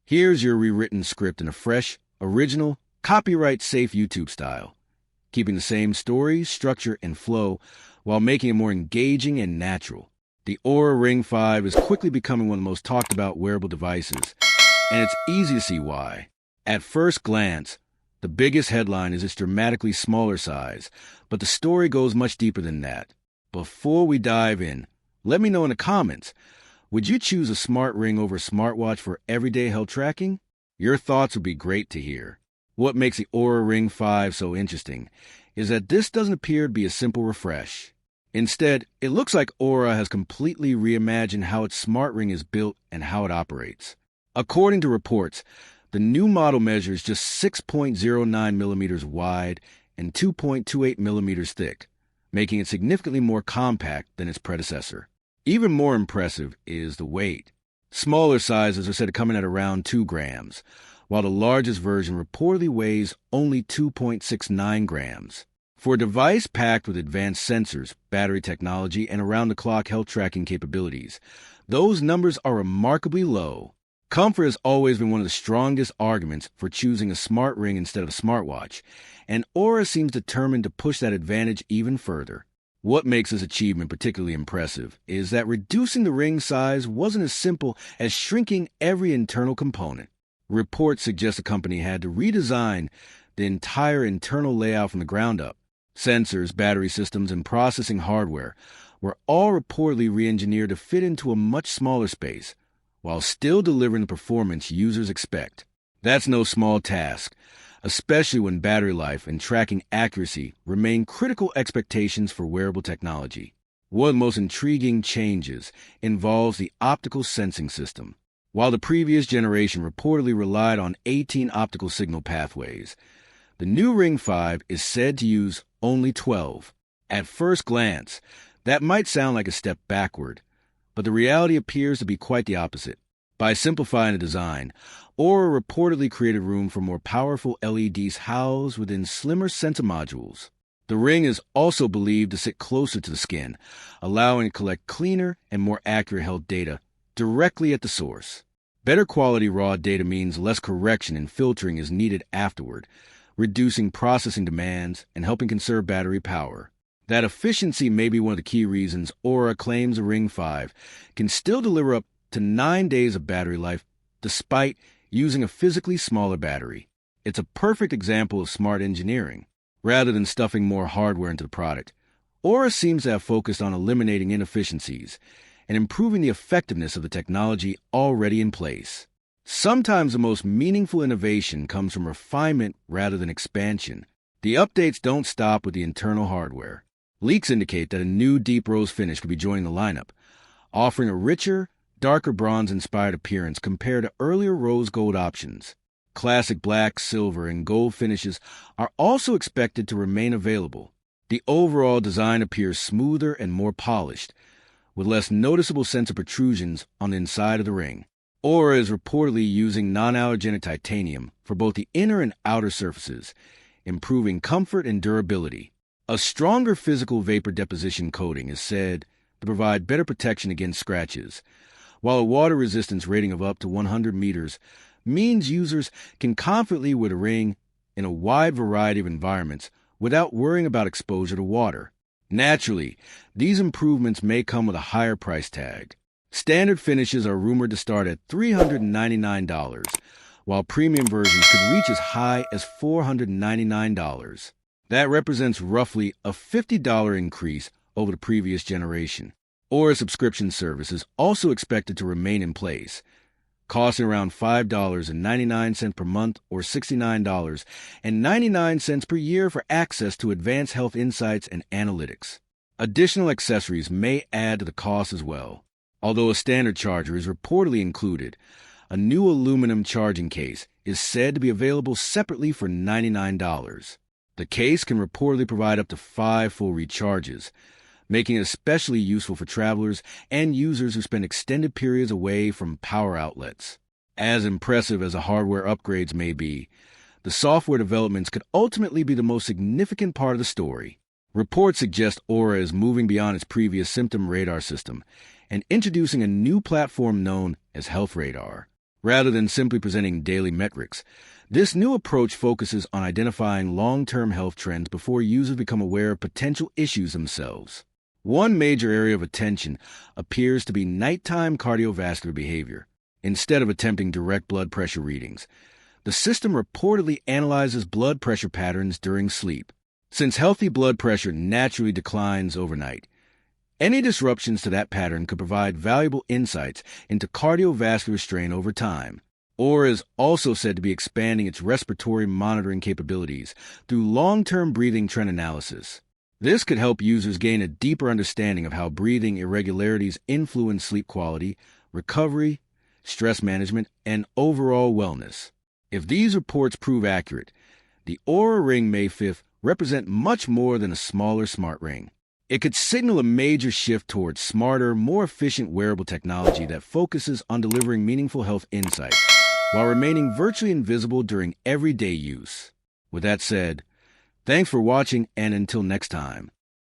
Here's your rewritten script in a fresh, original, copyright-safe YouTube style, keeping the same story, structure, and flow while making it more engaging and natural. The Oura Ring 5 is quickly becoming one of the most talked about wearable devices, and it's easy to see why. At first glance, the biggest headline is its dramatically smaller size, but the story goes much deeper than that. Before we dive in, let me know in the comments, would you choose a smart ring over a smartwatch for everyday health tracking? Your thoughts would be great to hear. What makes the Oura Ring 5 so interesting is that this doesn't appear to be a simple refresh. Instead, it looks like Oura has completely reimagined how its smart ring is built and how it operates. According to reports, the new model measures just 6.09 millimeters wide and 2.28 millimeters thick, making it significantly more compact than its predecessor. Even more impressive is the weight. Smaller sizes are said to come in at around 2 grams, while the largest version reportedly weighs only 2.69 grams. For a device packed with advanced sensors, battery technology, and around-the-clock health tracking capabilities, those numbers are remarkably low. Comfort has always been one of the strongest arguments for choosing a smart ring instead of a smartwatch, and Oura seems determined to push that advantage even further. What makes this achievement particularly impressive is that reducing the ring size wasn't as simple as shrinking every internal component. Reports suggest the company had to redesign the entire internal layout from the ground up. Sensors, battery systems, and processing hardware were all reportedly re-engineered to fit into a much smaller space, while still delivering the performance users expect. That's no small task, especially when battery life and tracking accuracy remain critical expectations for wearable technology. One of the most intriguing changes involves the optical sensing system. While the previous generation reportedly relied on 18 optical signal pathways, the new Ring 5 is said to use only 12. At first glance, that might sound like a step backward, but the reality appears to be quite the opposite. By simplifying the design, Oura reportedly created room for more powerful LEDs housed within slimmer sensor modules. The ring is also believed to sit closer to the skin, allowing it to collect cleaner and more accurate health data directly at the source. Better quality raw data means less correction and filtering is needed afterward, reducing processing demands and helping conserve battery power. That efficiency may be one of the key reasons Oura claims the Ring 5 can still deliver up to 9 days of battery life despite using a physically smaller battery. It's a perfect example of smart engineering. Rather than stuffing more hardware into the product, Oura seems to have focused on eliminating inefficiencies and improving the effectiveness of the technology already in place. Sometimes the most meaningful innovation comes from refinement rather than expansion. The updates don't stop with the internal hardware. Leaks indicate that a new deep rose finish could be joining the lineup, offering a richer, darker bronze-inspired appearance compared to earlier rose gold options. Classic black, silver, and gold finishes are also expected to remain available. The overall design appears smoother and more polished, with less noticeable sensor protrusions on the inside of the ring. Oura is reportedly using non-allergenic titanium for both the inner and outer surfaces, improving comfort and durability. A stronger physical vapor deposition coating is said to provide better protection against scratches, while a water resistance rating of up to 100 meters means users can confidently wear the ring in a wide variety of environments without worrying about exposure to water. Naturally, these improvements may come with a higher price tag. Standard finishes are rumored to start at $399, while premium versions could reach as high as $499. That represents roughly a $50 increase over the previous generation. Oura's subscription service is also expected to remain in place, costing around $5.99 per month or $69.99 per year for access to advanced health insights and analytics. Additional accessories may add to the cost as well. Although a standard charger is reportedly included, a new aluminum charging case is said to be available separately for $99. The case can reportedly provide up to 5 full recharges, making it especially useful for travelers and users who spend extended periods away from power outlets. As impressive as the hardware upgrades may be, the software developments could ultimately be the most significant part of the story. Reports suggest Oura is moving beyond its previous symptom radar system and introducing a new platform known as Health Radar. Rather than simply presenting daily metrics, this new approach focuses on identifying long-term health trends before users become aware of potential issues themselves. One major area of attention appears to be nighttime cardiovascular behavior. Instead of attempting direct blood pressure readings, the system reportedly analyzes blood pressure patterns during sleep. Since healthy blood pressure naturally declines overnight, any disruptions to that pattern could provide valuable insights into cardiovascular strain over time. Oura is also said to be expanding its respiratory monitoring capabilities through long-term breathing trend analysis. This could help users gain a deeper understanding of how breathing irregularities influence sleep quality, recovery, stress management, and overall wellness. If these reports prove accurate, the Oura Ring May 5th represent much more than a smaller smart ring. It could signal a major shift towards smarter, more efficient wearable technology that focuses on delivering meaningful health insights while remaining virtually invisible during everyday use. With that said, thanks for watching, and until next time.